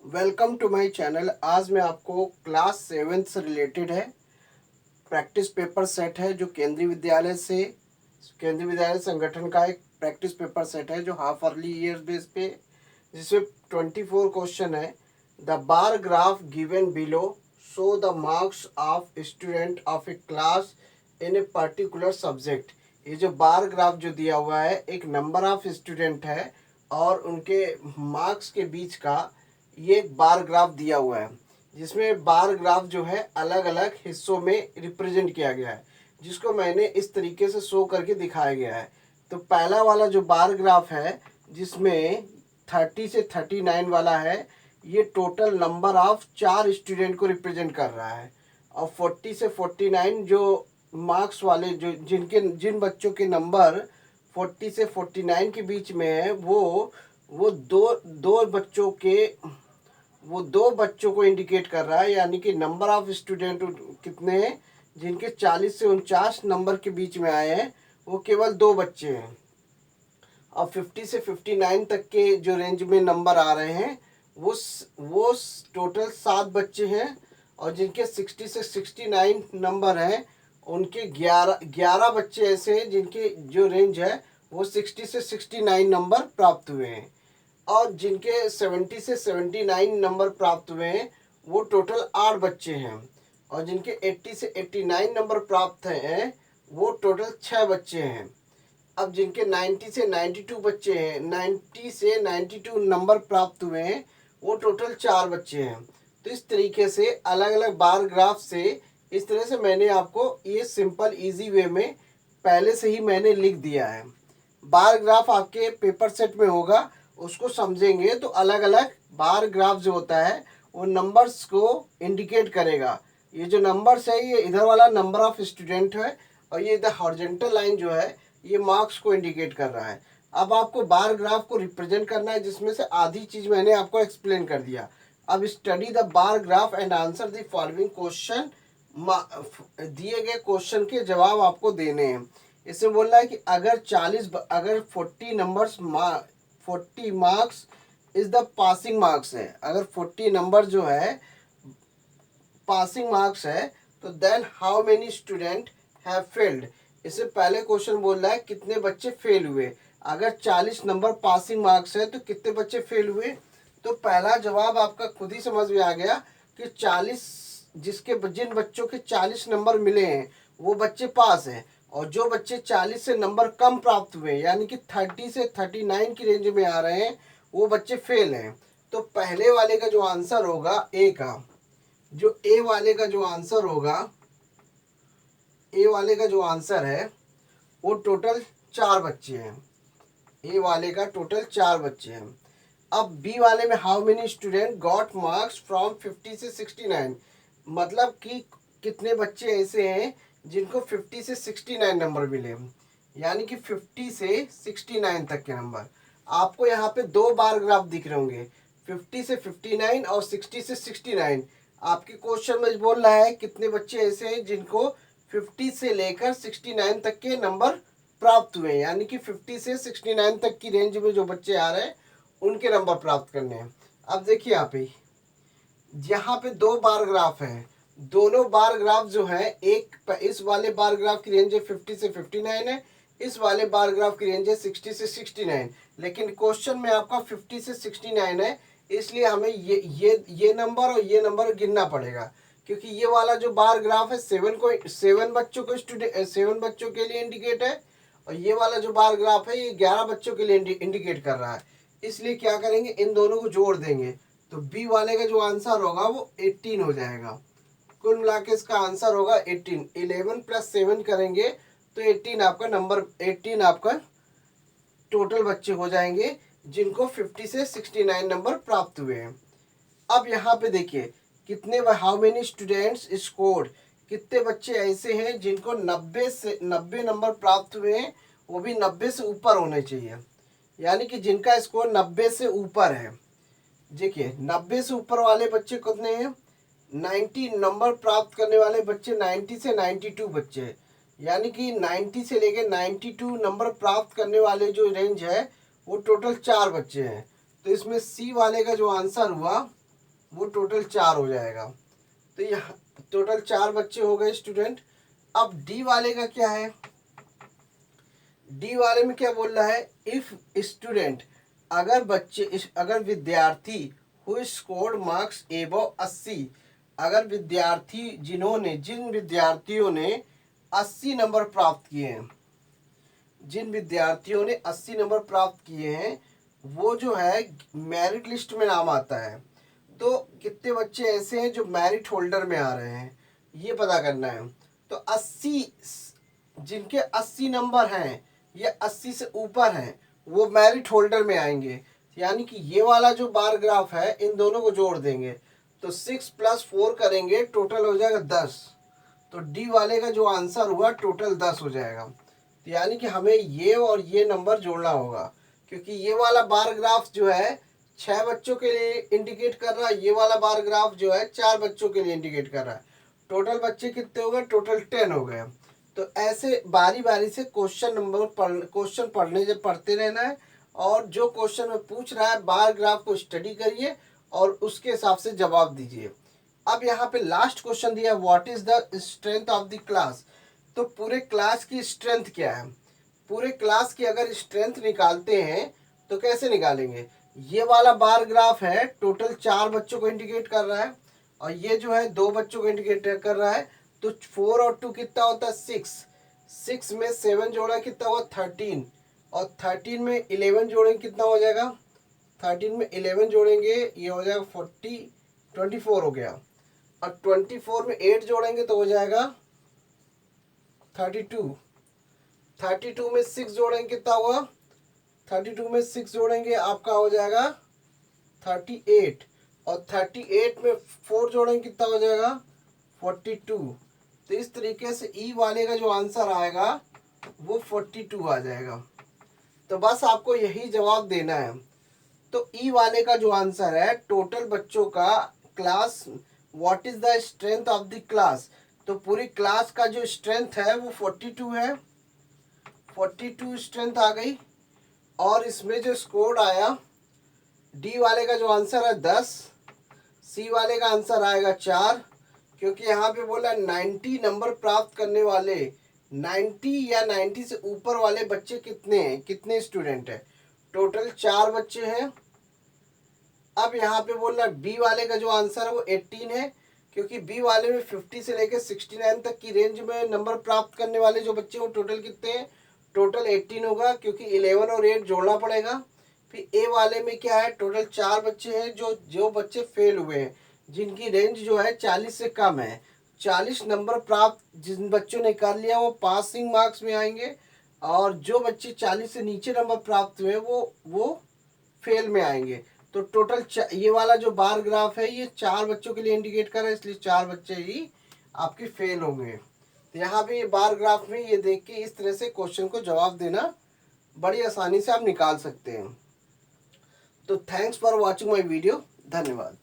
Welcome to my channel. आज मैं आपको क्लास 7 से रिलेटेड है प्रैक्टिस पेपर सेट है जो केंद्रीय विद्यालय संगठन का एक प्रैक्टिस पेपर सेट है जो हाफ अर्ली ईयर बेस पे, जिसमें 24 क्वेश्चन है। The bar graph given below show the marks of student of A class in a particular subject. ये जो बार ग्राफ जो दिया हुआ है एक नंबर ऑफ स्टूडेंट है और उनके मार्क्स के बीच का ये एक बार ग्राफ दिया हुआ है, जिसमें बार ग्राफ जो है अलग अलग हिस्सों में रिप्रेजेंट किया गया है, जिसको मैंने इस तरीके से शो करके दिखाया गया है। तो पहला वाला जो बार ग्राफ है जिसमें 30 से 39 वाला है, ये टोटल नंबर ऑफ 4 स्टूडेंट को रिप्रेजेंट कर रहा है। और 40 से 49 जो मार्क्स वाले जो जिन बच्चों के नंबर 40 से 49 के बीच में है, वो दो बच्चों को इंडिकेट कर रहा है, यानी कि नंबर ऑफ स्टूडेंट कितने हैं जिनके 40 से 49 नंबर के बीच में आए हैं, वो केवल 2 बच्चे हैं। और 50 से 59 तक के जो रेंज में नंबर आ रहे हैं वो टोटल 7 बच्चे हैं। और जिनके 60 से 69 नंबर हैं उनके 11 बच्चे ऐसे हैं जिनके जो रेंज है वो 60 से 69 नंबर प्राप्त हुए हैं। और जिनके 70 से 79 नंबर प्राप्त हुए हैं वो टोटल 8 बच्चे हैं। और जिनके 80 से 89 नंबर प्राप्त हैं वो टोटल 6 बच्चे हैं। अब जिनके 90 से 92 बच्चे हैं, 90 से 92 नंबर प्राप्त हुए हैं, वो टोटल 4 बच्चे हैं। तो इस तरीके से अलग अलग बार ग्राफ से इस तरह से मैंने आपको ये सिंपल इजी वे में पहले से ही मैंने लिख दिया है। बार ग्राफ आपके पेपर सेट में होगा, उसको समझेंगे तो अलग अलग बार ग्राफ जो होता है वो नंबर्स को इंडिकेट करेगा। ये जो नंबर्स है ये इधर वाला नंबर ऑफ स्टूडेंट है और ये इधर हॉरिजॉन्टल लाइन जो है ये मार्क्स को इंडिकेट कर रहा है। अब आपको बार ग्राफ को रिप्रेजेंट करना है, जिसमें से आधी चीज मैंने आपको एक्सप्लेन कर दिया। अब study the bar graph and answer the following question. दिए गए क्वेश्चन के जवाब आपको देने हैं। इसमें बोल रहा है कि अगर 40 numbers 40 marks is the passing marks है, अगर 40 नंबर जो है पासिंग मार्क्स है, तो then how many student have failed. इससे पहले क्वेश्चन बोल रहा है कितने बच्चे फेल हुए। अगर 40 नंबर पासिंग मार्क्स है तो कितने बच्चे फेल हुए। तो पहला जवाब आपका खुद ही समझ में आ गया कि 40 जिन बच्चों के 40 नंबर मिले हैं वो बच्चे पास हैं, और जो बच्चे 40 से नंबर कम प्राप्त हुए यानी कि 30 से 39 की रेंज में आ रहे हैं वो बच्चे फेल हैं। तो पहले वाले का जो आंसर होगा ए वाले का जो आंसर होगा, ए वाले का जो आंसर है वो टोटल 4 बच्चे हैं। ए वाले का टोटल 4 बच्चे हैं। अब बी वाले में how many student got marks from 50 से 69, मतलब कि कितने बच्चे ऐसे हैं जिनको 50 से 69 नंबर मिले, यानी कि 50 से 69 तक के नंबर। आपको यहाँ पे 2 बार ग्राफ दिख रहे होंगे, 50 से 59 और 60 से 69। आपके क्वेश्चन में बोल रहा है कितने बच्चे ऐसे हैं जिनको 50 से लेकर 69 तक के नंबर प्राप्त हुए, यानी कि 50 से 69 तक की रेंज में जो बच्चे आ रहे हैं उनके नंबर प्राप्त करने हैं। अब देखिए यहाँ पे 2 बार ग्राफ है। दोनों बार ग्राफ जो है, एक इस वाले बार ग्राफ की रेंज है 50 से 59 है, इस वाले बार ग्राफ की रेंज है 60 से 69। लेकिन क्वेश्चन में आपका 50 से 69 है, इसलिए हमें ये नंबर और ये नंबर गिनना पड़ेगा, क्योंकि ये वाला जो बार ग्राफ है 7 बच्चों के लिए इंडिकेट है, और ये वाला जो बार ग्राफ है ये 11 बच्चों के लिए इंडिकेट कर रहा है। इसलिए क्या करेंगे, इन दोनों को जोड़ देंगे, तो बी वाले का जो आंसर होगा वो 18 हो जाएगा। कुल मिला के इसका आंसर होगा 18। 11 + 7 करेंगे तो 18 आपका टोटल बच्चे हो जाएंगे जिनको 50 से 69 नंबर प्राप्त हुए हैं। अब यहाँ पे देखिए कितने हाउ मेनी स्टूडेंट्स स्कोर्ड, कितने बच्चे ऐसे हैं जिनको 90 नंबर प्राप्त हुए हैं, वो भी 90 से ऊपर होने चाहिए, यानी कि जिनका स्कोर 90 से ऊपर है। देखिए 90 से ऊपर वाले बच्चे कितने हैं, 90 नंबर प्राप्त करने वाले बच्चे 90 से 92 बच्चे हैं, यानी कि 90 से लेकर 92 नंबर प्राप्त करने वाले जो रेंज है वो टोटल 4 बच्चे हैं। तो इसमें सी वाले का जो आंसर हुआ वो टोटल 4 हो जाएगा। तो यहाँ टोटल 4 बच्चे हो गए स्टूडेंट। अब डी वाले का क्या है, डी वाले में क्या बोल रहा है, इफ स्टूडेंट, अगर विद्यार्थी हु स्कोर्ड मार्क्स एबव 80, अगर विद्यार्थी जिन विद्यार्थियों ने 80 नंबर प्राप्त किए हैं, जिन विद्यार्थियों ने 80 नंबर प्राप्त किए हैं, वो जो है मेरिट लिस्ट में नाम आता है। तो कितने बच्चे ऐसे हैं जो मेरिट होल्डर में आ रहे हैं, ये पता करना है। तो 80, जिनके 80 नंबर हैं या 80 से ऊपर हैं, वो मेरिट होल्डर में आएंगे। यानी कि ये वाला जो बार ग्राफ है, इन दोनों को जोड़ देंगे तो 6 + 4 करेंगे, टोटल हो जाएगा 10। तो डी वाले का जो आंसर हुआ टोटल 10 हो जाएगा। तो यानी कि हमें ये और ये नंबर जोड़ना होगा, क्योंकि ये वाला बार ग्राफ जो है 6 बच्चों के लिए इंडिकेट कर रहा है, ये वाला बार ग्राफ जो है 4 बच्चों के लिए इंडिकेट कर रहा है। टोटल बच्चे कितने हो गए, टोटल 10 हो गए। तो ऐसे बारी बारी से क्वेश्चन पढ़ते रहना है, और जो क्वेश्चन में पूछ रहा है बार ग्राफ को स्टडी करिए और उसके हिसाब से जवाब दीजिए। अब यहाँ पे लास्ट क्वेश्चन दिया, what is the strength of the class. तो पूरे क्लास की स्ट्रेंथ क्या है, पूरे क्लास की अगर स्ट्रेंथ निकालते हैं तो कैसे निकालेंगे, ये वाला बार ग्राफ है टोटल 4 बच्चों को इंडिकेट कर रहा है, और ये जो है 2 बच्चों को इंडिकेट कर रहा है। तो 4 और 2 कितना होता है, 6 में 7 जोड़ा कितना हुआ, 13, और 13 में 11 जोड़ेंगे कितना हो जाएगा, 13 में 11 जोड़ेंगे ये हो जाएगा 24 हो गया, और 24 में 8 जोड़ेंगे तो हो जाएगा 32, 32 में 6 जोड़ेंगे कितना हुआ, 32 में 6 जोड़ेंगे आपका हो जाएगा 38, और 38 में 4 जोड़ेंगे कितना हो जाएगा 42। तो इस तरीके से ई वाले का जो आंसर आएगा वो 42 आ जाएगा। तो बस आपको यही जवाब देना है। तो ई वाले का जो आंसर है टोटल बच्चों का class, what is the strength of the class, तो पूरी क्लास का जो स्ट्रेंथ है वो 42 है, 42 स्ट्रेंथ आ गई। और इसमें जो स्कोर आया, डी वाले का जो आंसर है 10, सी वाले का आंसर आएगा 4, क्योंकि यहाँ पे बोला 90 नंबर प्राप्त करने वाले, 90 या 90 से ऊपर वाले बच्चे कितने हैं, कितने स्टूडेंट हैं, टोटल 4 बच्चे हैं। अब यहाँ पे बोल रहा है बी वाले का जो आंसर है वो 18 है, क्योंकि बी वाले में 50 से लेकर 69 तक की रेंज में नंबर प्राप्त करने वाले जो बच्चे वो टोटल कितने हैं, टोटल 18 होगा, क्योंकि 11 और 8 जोड़ना पड़ेगा। फिर ए वाले में क्या है, टोटल 4 बच्चे हैं जो बच्चे फेल हुए हैं, जिनकी रेंज जो है 40 से कम है। 40 नंबर प्राप्त जिन बच्चों ने कर लिया वो पासिंग मार्क्स में आएंगे, और जो बच्चे 40 से नीचे नंबर प्राप्त हुए वो फेल में आएंगे। तो टोटल ये वाला जो बार ग्राफ है ये 4 बच्चों के लिए इंडिकेट कर रहा है, इसलिए 4 बच्चे ही आपके फेल होंगे। तो यहाँ पे ये बार ग्राफ में ये देख के इस तरह से क्वेश्चन को जवाब देना बड़ी आसानी से आप निकाल सकते हैं। तो thanks for watching my video, धन्यवाद।